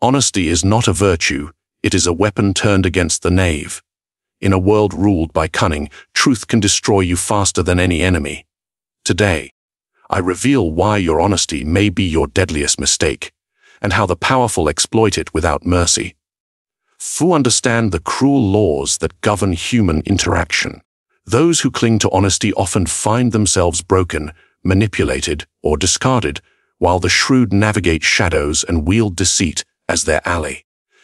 Honesty is not a virtue, it is a weapon turned against the knave. In a world ruled by cunning, truth can destroy you faster than any enemy. Today, I reveal why your honesty may be your deadliest mistake, and how the powerful exploit it without mercy. Few understand the cruel laws that govern human interaction. Those who cling to honesty often find themselves broken, manipulated, or discarded, while the shrewd navigate shadows and wield deceit as their ally.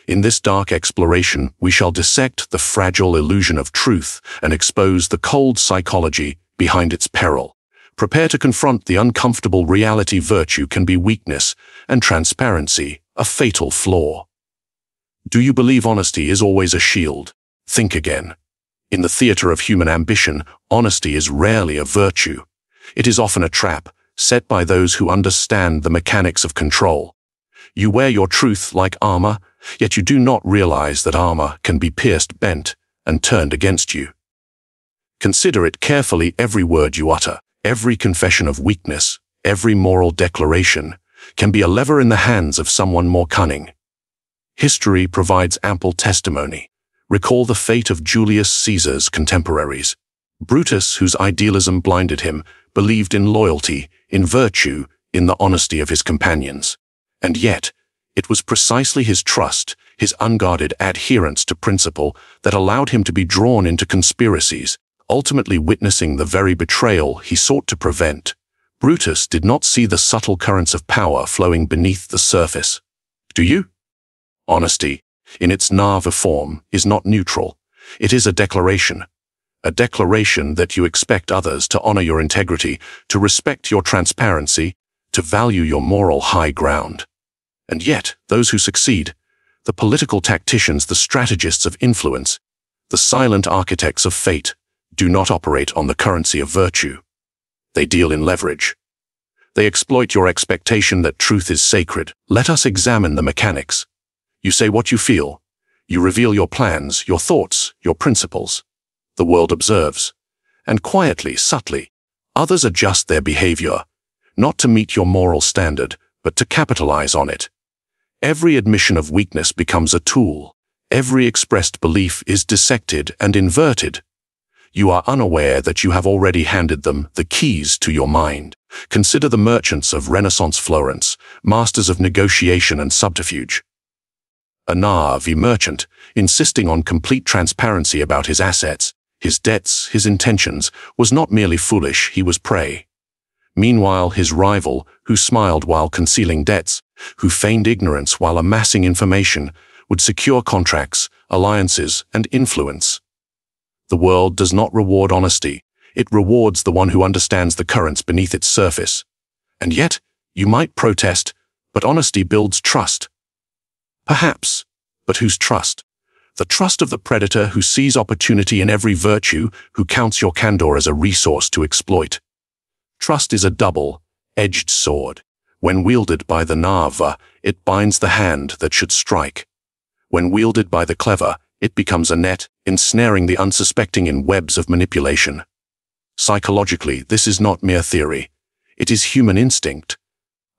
In this dark exploration, we shall dissect the fragile illusion of truth and expose the cold psychology behind its peril. Prepare to confront the uncomfortable reality virtue can be weakness, and transparency a fatal flaw. Do you believe honesty is always a shield? Think again. In the theater of human ambition, honesty is rarely a virtue. It is often a trap, set by those who understand the mechanics of control. You wear your truth like armor, yet you do not realize that armor can be pierced, bent, and turned against you. Consider it carefully. Every word you utter, every confession of weakness, every moral declaration, can be a lever in the hands of someone more cunning. History provides ample testimony. Recall the fate of Julius Caesar's contemporaries. Brutus, whose idealism blinded him, believed in loyalty, in virtue, in the honesty of his companions. And yet, it was precisely his trust, his unguarded adherence to principle, that allowed him to be drawn into conspiracies, ultimately witnessing the very betrayal he sought to prevent. Brutus did not see the subtle currents of power flowing beneath the surface. Do you? Honesty, in its Naïve form, is not neutral. It is a declaration. A declaration that you expect others to honor your integrity, to respect your transparency, to value your moral high ground. And yet, those who succeed, the political tacticians, the strategists of influence, the silent architects of fate, do not operate on the currency of virtue. They deal in leverage. They exploit your expectation that truth is sacred. Let us examine the mechanics. You say what you feel. You reveal your plans, your thoughts, your principles. The world observes. And quietly, subtly, others adjust their behavior, not to meet your moral standard, but to capitalize on it. Every admission of weakness becomes a tool. Every expressed belief is dissected and inverted. You are unaware that you have already handed them the keys to your mind. Consider the merchants of Renaissance Florence, masters of negotiation and subterfuge. A Naïve merchant, insisting on complete transparency about his assets, his debts, his intentions, was not merely foolish, he was prey. Meanwhile, his rival, who smiled while concealing debts, who feigned ignorance while amassing information, would secure contracts, alliances, and influence. The world does not reward honesty. It rewards the one who understands the currents beneath its surface. And yet, you might protest, but honesty builds trust. Perhaps, but whose trust? The trust of the predator who sees opportunity in every virtue, who counts your candor as a resource to exploit. Trust is a double-edged sword. When wielded by the Naïve, it binds the hand that should strike. When wielded by the clever, it becomes a net, ensnaring the unsuspecting in webs of manipulation. Psychologically, this is not mere theory. It is human instinct.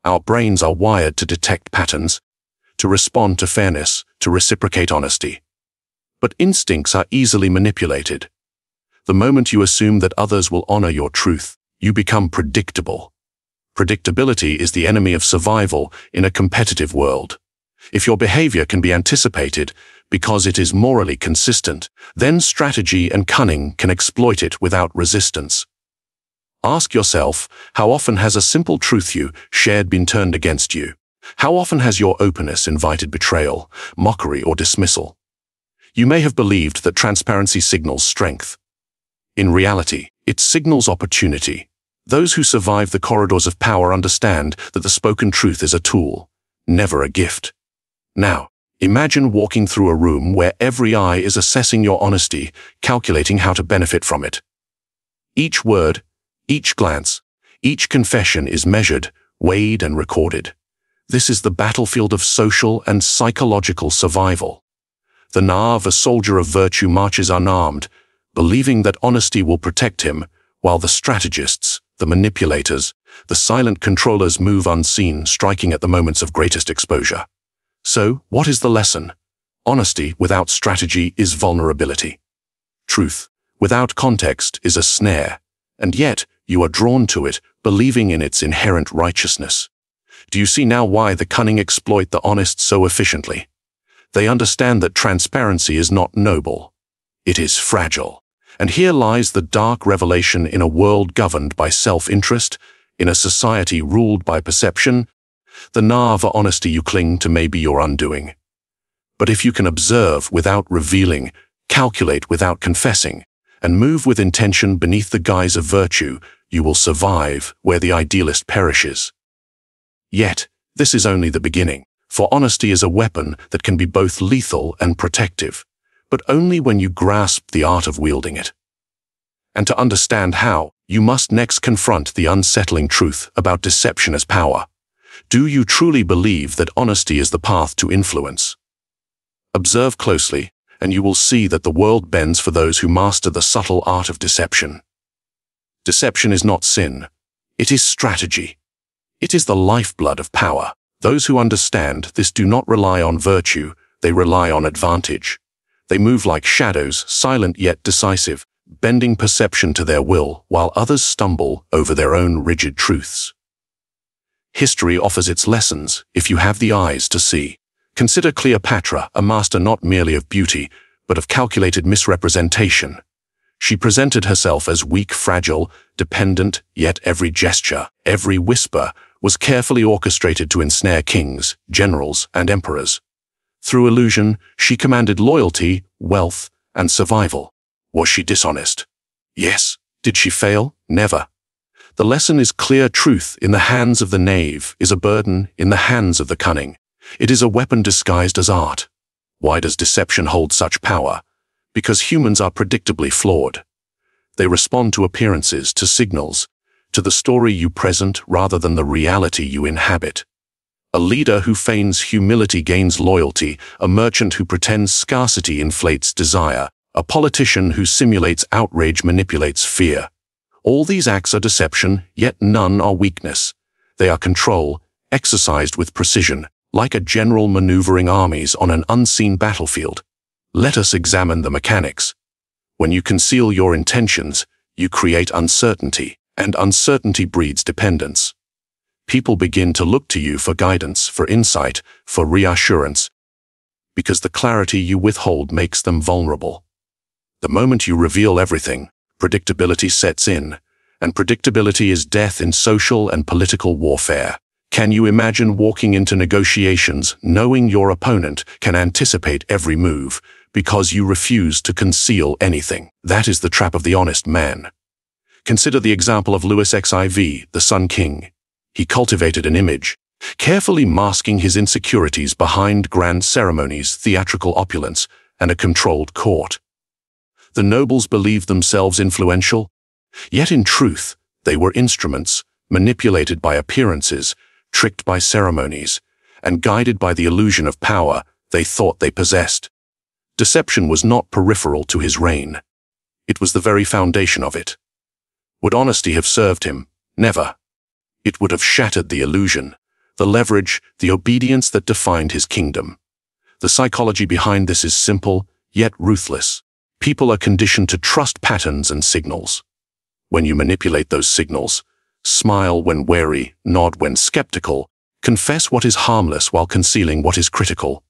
Our brains are wired to detect patterns, to respond to fairness, to reciprocate honesty. But instincts are easily manipulated. The moment you assume that others will honor your truth, you become predictable. Predictability is the enemy of survival in a competitive world. If your behavior can be anticipated because it is morally consistent, then strategy and cunning can exploit it without resistance. Ask yourself, how often has a simple truth you shared been turned against you? How often has your openness invited betrayal, mockery, or dismissal? You may have believed that transparency signals strength. In reality, it signals opportunity. Those who survive the corridors of power understand that the spoken truth is a tool, never a gift. Now, imagine walking through a room where every eye is assessing your honesty, calculating how to benefit from it. Each word, each glance, each confession is measured, weighed, and recorded. This is the battlefield of social and psychological survival. The Naïve, a soldier of virtue, marches unarmed, believing that honesty will protect him, while the strategists, the manipulators, the silent controllers move unseen, striking at the moments of greatest exposure. So, what is the lesson? Honesty without strategy is vulnerability. Truth without context is a snare, and yet you are drawn to it, believing in its inherent righteousness. Do you see now why the cunning exploit the honest so efficiently? They understand that transparency is not noble. It is fragile. And here lies the dark revelation: in a world governed by self-interest, in a society ruled by perception, the naïve honesty you cling to may be your undoing. But if you can observe without revealing, calculate without confessing, and move with intention beneath the guise of virtue, you will survive where the idealist perishes. Yet, this is only the beginning, for honesty is a weapon that can be both lethal and protective, but only when you grasp the art of wielding it. And to understand how, you must next confront the unsettling truth about deception as power. Do you truly believe that honesty is the path to influence? Observe closely, and you will see that the world bends for those who master the subtle art of deception. Deception is not sin. It is strategy. It is the lifeblood of power. Those who understand this do not rely on virtue, they rely on advantage. They move like shadows, silent yet decisive, bending perception to their will, while others stumble over their own rigid truths. History offers its lessons, if you have the eyes to see. Consider Cleopatra, a master not merely of beauty, but of calculated misrepresentation. She presented herself as weak, fragile, dependent, yet every gesture, every whisper, was carefully orchestrated to ensnare kings, generals, and emperors. Through illusion, she commanded loyalty, wealth, and survival. Was she dishonest? Yes. Did she fail? Never. The lesson is clear: truth in the hands of the knave is a burden in the hands of the cunning. It is a weapon disguised as art. Why does deception hold such power? Because humans are predictably flawed. They respond to appearances, to signals, to the story you present rather than the reality you inhabit. A leader who feigns humility gains loyalty, a merchant who pretends scarcity inflates desire, a politician who simulates outrage manipulates fear. All these acts are deception, yet none are weakness. They are control, exercised with precision, like a general maneuvering armies on an unseen battlefield. Let us examine the mechanics. When you conceal your intentions, you create uncertainty, and uncertainty breeds dependence. People begin to look to you for guidance, for insight, for reassurance, because the clarity you withhold makes them vulnerable. The moment you reveal everything, predictability sets in, and predictability is death in social and political warfare. Can you imagine walking into negotiations knowing your opponent can anticipate every move because you refuse to conceal anything? That is the trap of the honest man. Consider the example of Louis XIV, the Sun King. He cultivated an image, carefully masking his insecurities behind grand ceremonies, theatrical opulence, and a controlled court. The nobles believed themselves influential, yet in truth, they were instruments, manipulated by appearances, tricked by ceremonies, and guided by the illusion of power they thought they possessed. Deception was not peripheral to his reign. It was the very foundation of it. Would honesty have served him? Never. It would have shattered the illusion, the leverage, the obedience that defined his kingdom. The psychology behind this is simple, yet ruthless. People are conditioned to trust patterns and signals. When you manipulate those signals, smile when wary, nod when skeptical, confess what is harmless while concealing what is critical.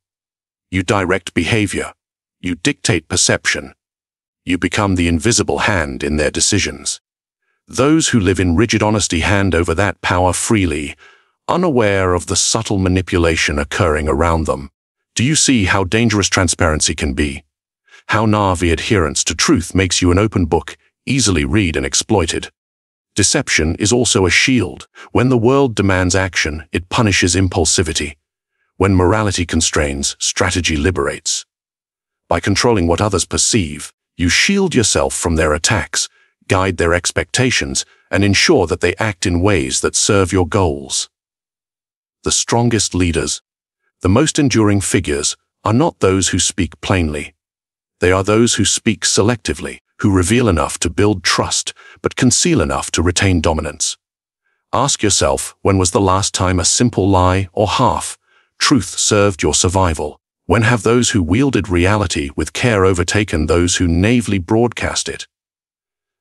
You direct behavior. You dictate perception. You become the invisible hand in their decisions. Those who live in rigid honesty hand over that power freely, unaware of the subtle manipulation occurring around them. Do you see how dangerous transparency can be? How naïve adherence to truth makes you an open book, easily read and exploited. Deception is also a shield. When the world demands action, it punishes impulsivity. When morality constrains, strategy liberates. By controlling what others perceive, you shield yourself from their attacks, guide their expectations, and ensure that they act in ways that serve your goals. The strongest leaders, the most enduring figures, are not those who speak plainly. They are those who speak selectively, who reveal enough to build trust, but conceal enough to retain dominance. Ask yourself, when was the last time a simple lie or half Truth served your survival. When have those who wielded reality with care overtaken those who naively broadcast it?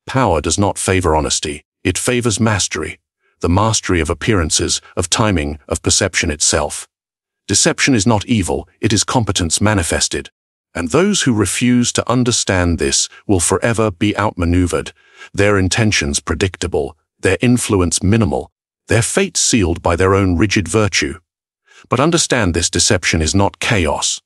Power does not favor honesty. It favors mastery, the mastery of appearances, of timing, of perception itself. Deception is not evil, it is competence manifested. And those who refuse to understand this will forever be outmaneuvered, their intentions predictable, their influence minimal, their fate sealed by their own rigid virtue. But understand, this deception is not chaos.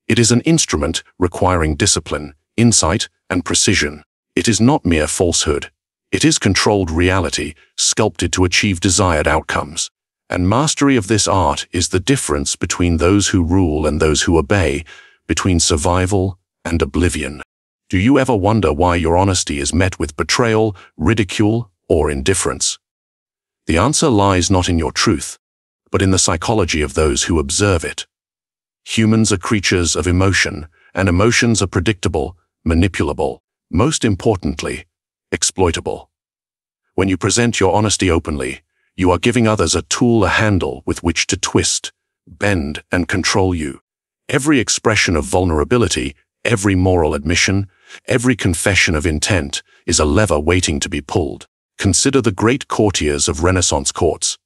It is an instrument requiring discipline, insight, and precision. It is not mere falsehood. It is controlled reality, sculpted to achieve desired outcomes. And mastery of this art is the difference between those who rule and those who obey, between survival and oblivion. Do you ever wonder why your honesty is met with betrayal, ridicule, or indifference? The answer lies not in your truth, but in the psychology of those who observe it. Humans are creatures of emotion, and emotions are predictable, manipulable, most importantly, exploitable. When you present your honesty openly, you are giving others a tool, a handle with which to twist, bend, and control you. Every expression of vulnerability, every moral admission, every confession of intent is a lever waiting to be pulled. Consider the great courtiers of Renaissance courts.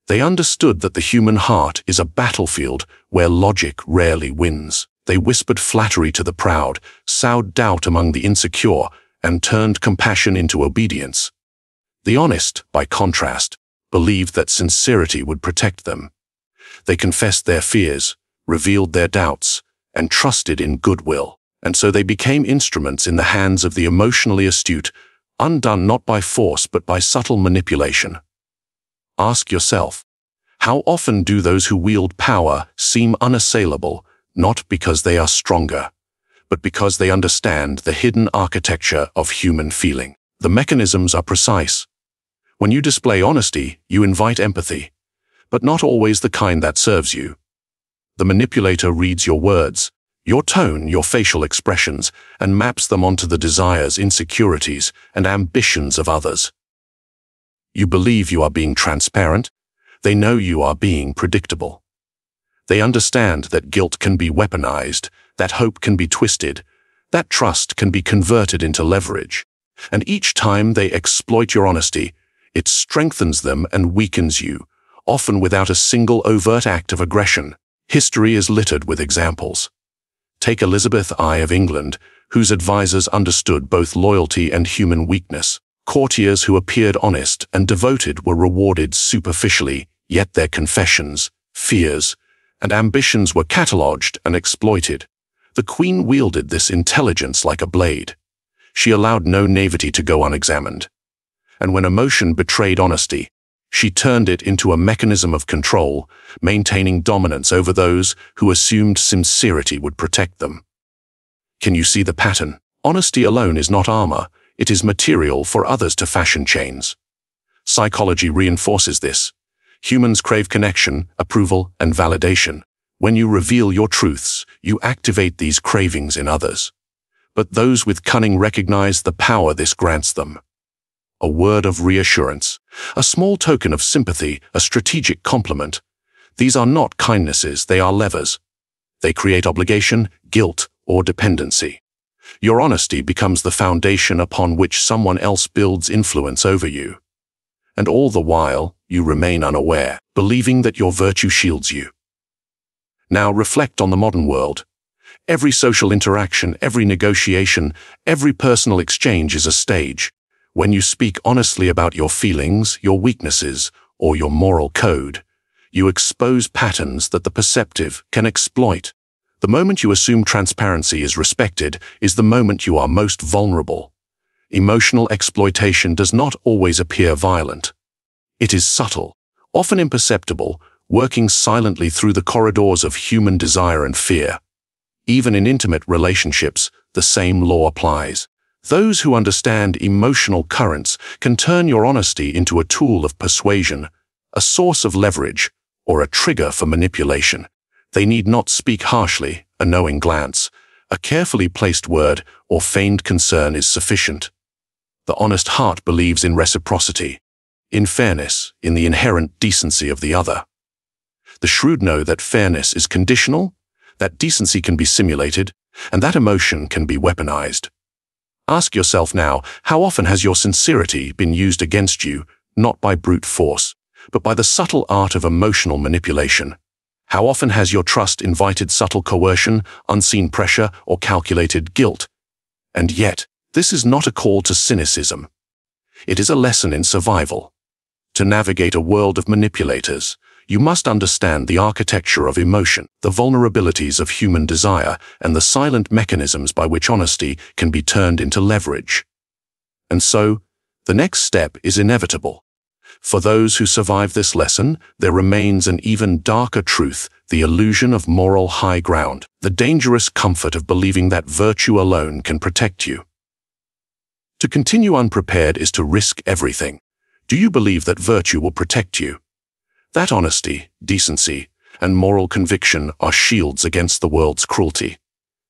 They understood that the human heart is a battlefield where logic rarely wins. They whispered flattery to the proud, sowed doubt among the insecure, and turned compassion into obedience. The honest, by contrast, believed that sincerity would protect them. They confessed their fears, revealed their doubts, and trusted in goodwill. And so they became instruments in the hands of the emotionally astute, undone not by force but by subtle manipulation. Ask yourself, how often do those who wield power seem unassailable, not because they are stronger, but because they understand the hidden architecture of human feeling? The mechanisms are precise. When you display honesty, you invite empathy, but not always the kind that serves you. The manipulator reads your words, your tone, your facial expressions, and maps them onto the desires, insecurities, and ambitions of others. You believe you are being transparent. They know you are being predictable. They understand that guilt can be weaponized, that hope can be twisted, that trust can be converted into leverage. And each time they exploit your honesty, it strengthens them and weakens you, often without a single overt act of aggression. History is littered with examples. Take Elizabeth I of England, whose advisors understood both loyalty and human weakness. Courtiers who appeared honest and devoted were rewarded superficially, yet their confessions, fears, and ambitions were catalogued and exploited. The Queen wielded this intelligence like a blade. She allowed no naivety to go unexamined. And when emotion betrayed honesty, she turned it into a mechanism of control, maintaining dominance over those who assumed sincerity would protect them. Can you see the pattern? Honesty alone is not armor. It is material for others to fashion chains. Psychology reinforces this. Humans crave connection, approval, and validation. When you reveal your truths, you activate these cravings in others. But those with cunning recognize the power this grants them. A word of reassurance, a small token of sympathy, a strategic compliment. These are not kindnesses, they are levers. They create obligation, guilt, or dependency. Your honesty becomes the foundation upon which someone else builds influence over you. And all the while, you remain unaware, believing that your virtue shields you. Now reflect on the modern world. Every social interaction, every negotiation, every personal exchange is a stage. When you speak honestly about your feelings, your weaknesses, or your moral code, you expose patterns that the perceptive can exploit. The moment you assume transparency is respected is the moment you are most vulnerable. Emotional exploitation does not always appear violent. It is subtle, often imperceptible, working silently through the corridors of human desire and fear. Even in intimate relationships, the same law applies. Those who understand emotional currents can turn your honesty into a tool of persuasion, a source of leverage, or a trigger for manipulation. They need not speak harshly. A knowing glance, a carefully placed word, or feigned concern is sufficient. The honest heart believes in reciprocity, in fairness, in the inherent decency of the other. The shrewd know that fairness is conditional, that decency can be simulated, and that emotion can be weaponized. Ask yourself now, how often has your sincerity been used against you, not by brute force, but by the subtle art of emotional manipulation? How often has your trust invited subtle coercion, unseen pressure, or calculated guilt? And yet, this is not a call to cynicism. It is a lesson in survival. To navigate a world of manipulators, you must understand the architecture of emotion, the vulnerabilities of human desire, and the silent mechanisms by which honesty can be turned into leverage. And so, the next step is inevitable. For those who survive this lesson, there remains an even darker truth, the illusion of moral high ground, the dangerous comfort of believing that virtue alone can protect you. To continue unprepared is to risk everything. Do you believe that virtue will protect you? That honesty, decency, and moral conviction are shields against the world's cruelty.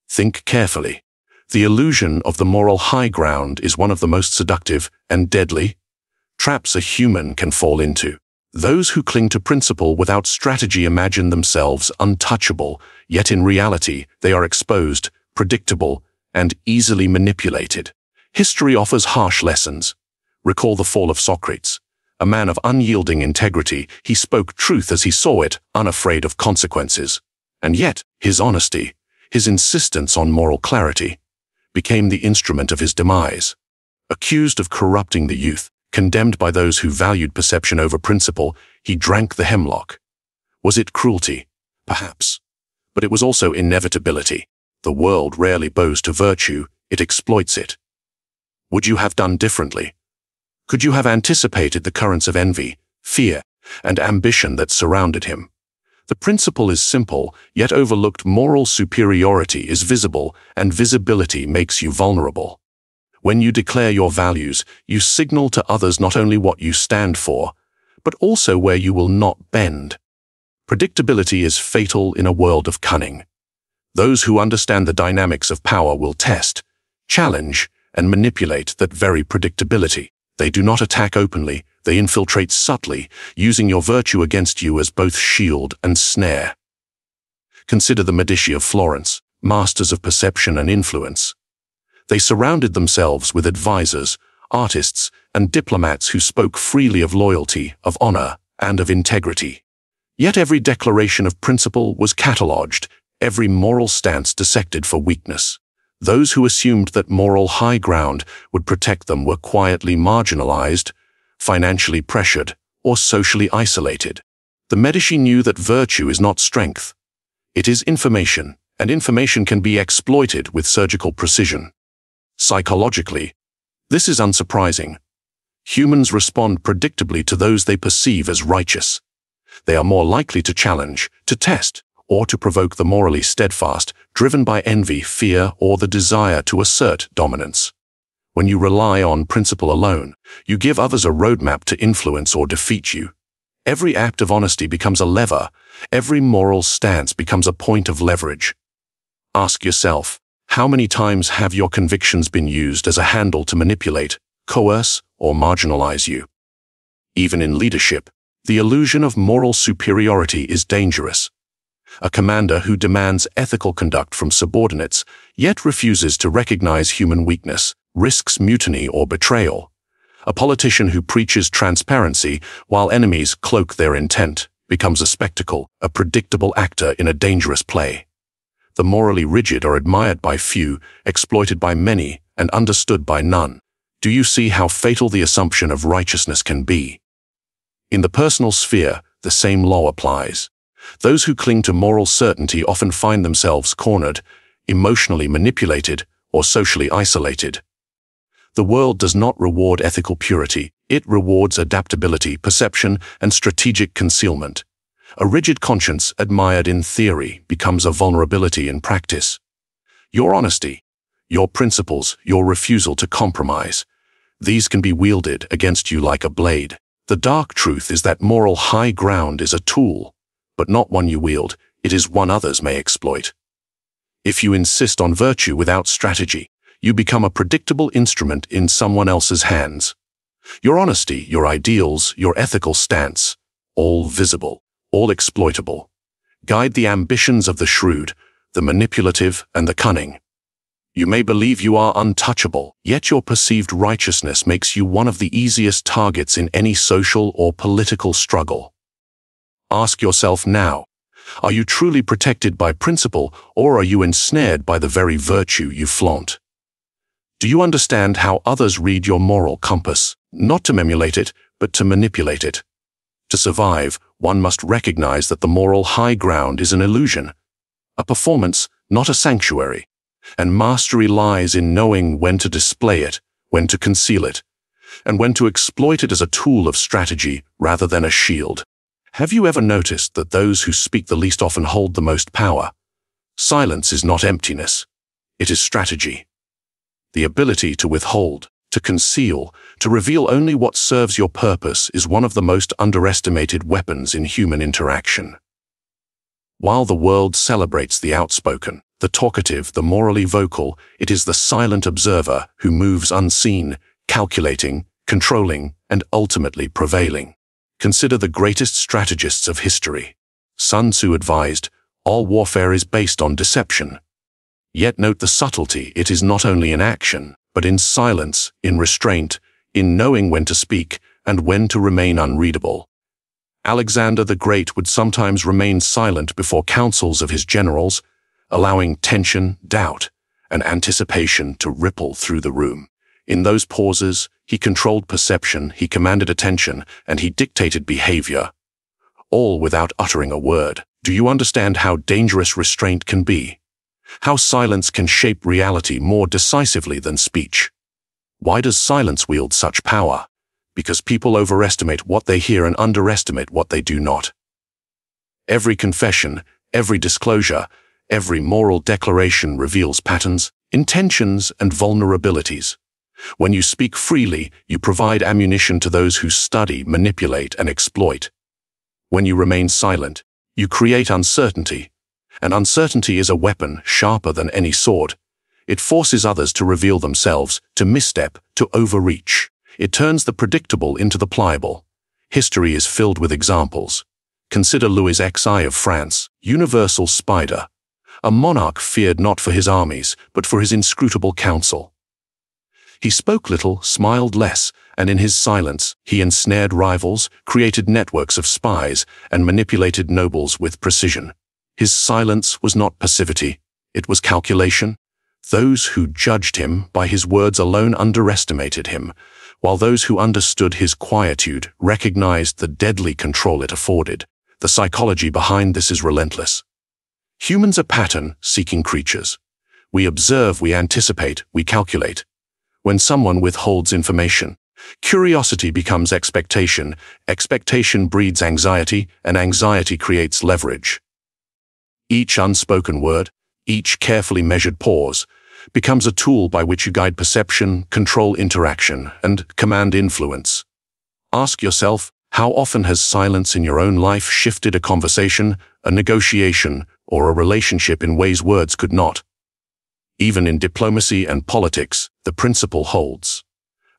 Think carefully. The illusion of the moral high ground is one of the most seductive and deadly traps a human can fall into. Those who cling to principle without strategy imagine themselves untouchable, yet in reality they are exposed, predictable, and easily manipulated. History offers harsh lessons. Recall the fall of Socrates. A man of unyielding integrity, he spoke truth as he saw it, unafraid of consequences. And yet, his honesty, his insistence on moral clarity, became the instrument of his demise. Accused of corrupting the youth, condemned by those who valued perception over principle, he drank the hemlock. Was it cruelty? Perhaps. But it was also inevitability. The world rarely bows to virtue, it exploits it. Would you have done differently? Could you have anticipated the currents of envy, fear, and ambition that surrounded him? The principle is simple, yet overlooked moral superiority is visible, and visibility makes you vulnerable. When you declare your values, you signal to others not only what you stand for, but also where you will not bend. Predictability is fatal in a world of cunning. Those who understand the dynamics of power will test, challenge, and manipulate that very predictability. They do not attack openly, they infiltrate subtly, using your virtue against you as both shield and snare. Consider the Medici of Florence, masters of perception and influence. They surrounded themselves with advisors, artists, and diplomats who spoke freely of loyalty, of honor, and of integrity. Yet every declaration of principle was catalogued, every moral stance dissected for weakness. Those who assumed that moral high ground would protect them were quietly marginalized, financially pressured, or socially isolated. The Medici knew that virtue is not strength. It is information, and information can be exploited with surgical precision. Psychologically, this is unsurprising. Humans respond predictably to those they perceive as righteous. They are more likely to challenge, to test, or to provoke the morally steadfast, driven by envy, fear, or the desire to assert dominance. When you rely on principle alone, you give others a roadmap to influence or defeat you. Every act of honesty becomes a lever, every moral stance becomes a point of leverage. Ask yourself, how many times have your convictions been used as a handle to manipulate, coerce, or marginalize you? Even in leadership, the illusion of moral superiority is dangerous. A commander who demands ethical conduct from subordinates, yet refuses to recognize human weakness, risks mutiny or betrayal. A politician who preaches transparency while enemies cloak their intent becomes a spectacle, a predictable actor in a dangerous play. The morally rigid are admired by few, exploited by many, and understood by none. Do you see how fatal the assumption of righteousness can be? In the personal sphere, the same law applies. Those who cling to moral certainty often find themselves cornered, emotionally manipulated, or socially isolated. The world does not reward ethical purity, it rewards adaptability, perception, and strategic concealment. A rigid conscience, admired in theory, becomes a vulnerability in practice. Your honesty, your principles, your refusal to compromise, these can be wielded against you like a blade. The dark truth is that moral high ground is a tool, but not one you wield, it is one others may exploit. If you insist on virtue without strategy, you become a predictable instrument in someone else's hands. Your honesty, your ideals, your ethical stance, all visible, all exploitable. Guide the ambitions of the shrewd, the manipulative, and the cunning. You may believe you are untouchable, yet your perceived righteousness makes you one of the easiest targets in any social or political struggle. Ask yourself now, are you truly protected by principle, or are you ensnared by the very virtue you flaunt? Do you understand how others read your moral compass, not to emulate it, but to manipulate it? To survive, one must recognize that the moral high ground is an illusion, a performance, not a sanctuary, and mastery lies in knowing when to display it, when to conceal it, and when to exploit it as a tool of strategy rather than a shield. Have you ever noticed that those who speak the least often hold the most power? Silence is not emptiness. It is strategy. The ability to withhold, to conceal, to reveal only what serves your purpose is one of the most underestimated weapons in human interaction. While the world celebrates the outspoken, the talkative, the morally vocal, it is the silent observer who moves unseen, calculating, controlling, and ultimately prevailing. Consider the greatest strategists of history. Sun Tzu advised, all warfare is based on deception. Yet note the subtlety, it is not only in action, but in silence, in restraint, in knowing when to speak and when to remain unreadable. Alexander the Great would sometimes remain silent before councils of his generals, allowing tension, doubt, and anticipation to ripple through the room. In those pauses, he controlled perception, he commanded attention, and he dictated behavior, all without uttering a word. Do you understand how dangerous restraint can be? How silence can shape reality more decisively than speech? Why does silence wield such power? Because people overestimate what they hear and underestimate what they do not. Every confession, every disclosure, every moral declaration reveals patterns, intentions, and vulnerabilities. When you speak freely, you provide ammunition to those who study, manipulate, and exploit. When you remain silent, you create uncertainty. And uncertainty is a weapon sharper than any sword. It forces others to reveal themselves, to misstep, to overreach. It turns the predictable into the pliable. History is filled with examples. Consider Louis XI of France, universal spider. A monarch feared not for his armies, but for his inscrutable counsel. He spoke little, smiled less, and in his silence, he ensnared rivals, created networks of spies, and manipulated nobles with precision. His silence was not passivity, it was calculation. Those who judged him by his words alone underestimated him, while those who understood his quietude recognized the deadly control it afforded. The psychology behind this is relentless. Humans are pattern-seeking creatures. We observe, we anticipate, we calculate. When someone withholds information, curiosity becomes expectation, expectation breeds anxiety, and anxiety creates leverage. Each unspoken word, each carefully measured pause, becomes a tool by which you guide perception, control interaction, and command influence. Ask yourself, how often has silence in your own life shifted a conversation, a negotiation, or a relationship in ways words could not? Even in diplomacy and politics, the principle holds.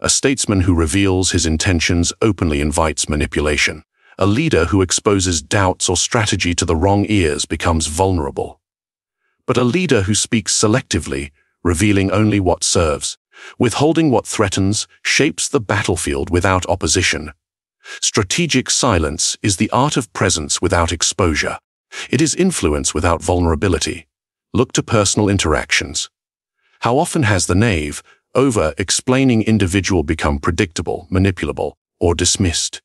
A statesman who reveals his intentions openly invites manipulation. A leader who exposes doubts or strategy to the wrong ears becomes vulnerable. But a leader who speaks selectively, revealing only what serves, withholding what threatens, shapes the battlefield without opposition. Strategic silence is the art of presence without exposure. It is influence without vulnerability. Look to personal interactions. How often has the naive, over-explaining individual become predictable, manipulable, or dismissed?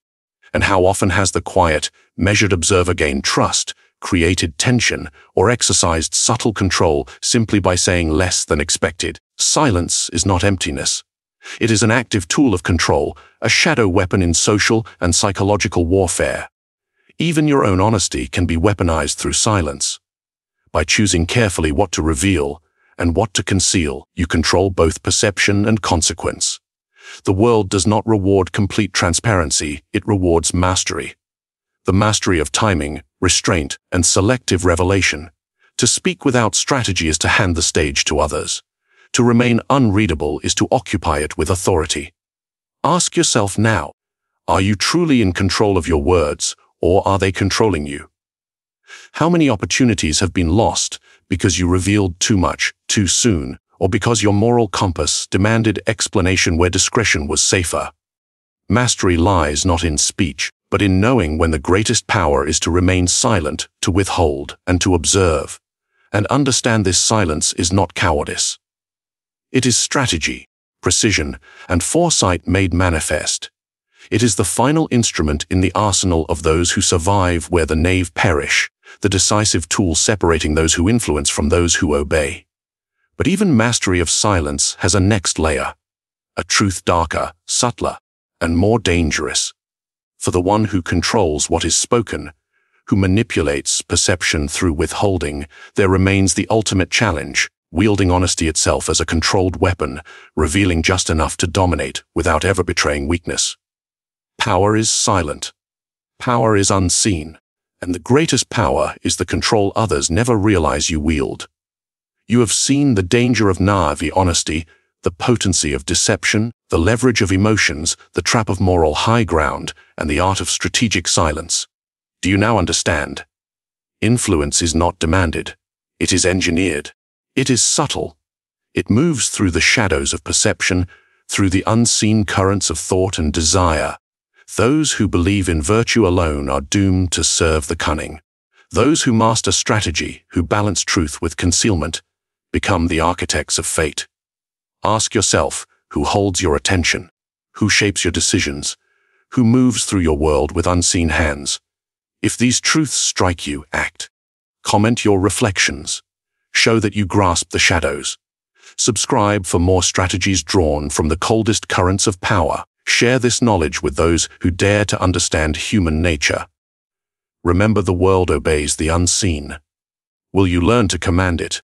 And how often has the quiet, measured observer gained trust, created tension, or exercised subtle control simply by saying less than expected? Silence is not emptiness. It is an active tool of control, a shadow weapon in social and psychological warfare. Even your own honesty can be weaponized through silence. By choosing carefully what to reveal and what to conceal, you control both perception and consequence. The world does not reward complete transparency, it rewards mastery. The mastery of timing, restraint, and selective revelation. To speak without strategy is to hand the stage to others. To remain unreadable is to occupy it with authority. Ask yourself now, are you truly in control of your words, or are they controlling you? How many opportunities have been lost because you revealed too much, too soon, or because your moral compass demanded explanation where discretion was safer? Mastery lies not in speech, but in knowing when the greatest power is to remain silent, to withhold, and to observe. And understand this silence is not cowardice. It is strategy, precision, and foresight made manifest. It is the final instrument in the arsenal of those who survive where the knave perish, the decisive tool separating those who influence from those who obey. But even mastery of silence has a next layer, a truth darker, subtler, and more dangerous. For the one who controls what is spoken, who manipulates perception through withholding, there remains the ultimate challenge, wielding honesty itself as a controlled weapon, revealing just enough to dominate without ever betraying weakness. Power is silent. Power is unseen. And the greatest power is the control others never realize you wield. You have seen the danger of naïve honesty, the potency of deception, the leverage of emotions, the trap of moral high ground, and the art of strategic silence. Do you now understand? Influence is not demanded. It is engineered. It is subtle. It moves through the shadows of perception, through the unseen currents of thought and desire. Those who believe in virtue alone are doomed to serve the cunning. Those who master strategy, who balance truth with concealment, become the architects of fate. Ask yourself, who holds your attention? Who shapes your decisions? Who moves through your world with unseen hands? If these truths strike you, act. Comment your reflections. Show that you grasp the shadows. Subscribe for more strategies drawn from the coldest currents of power. Share this knowledge with those who dare to understand human nature. Remember, the world obeys the unseen. Will you learn to command it?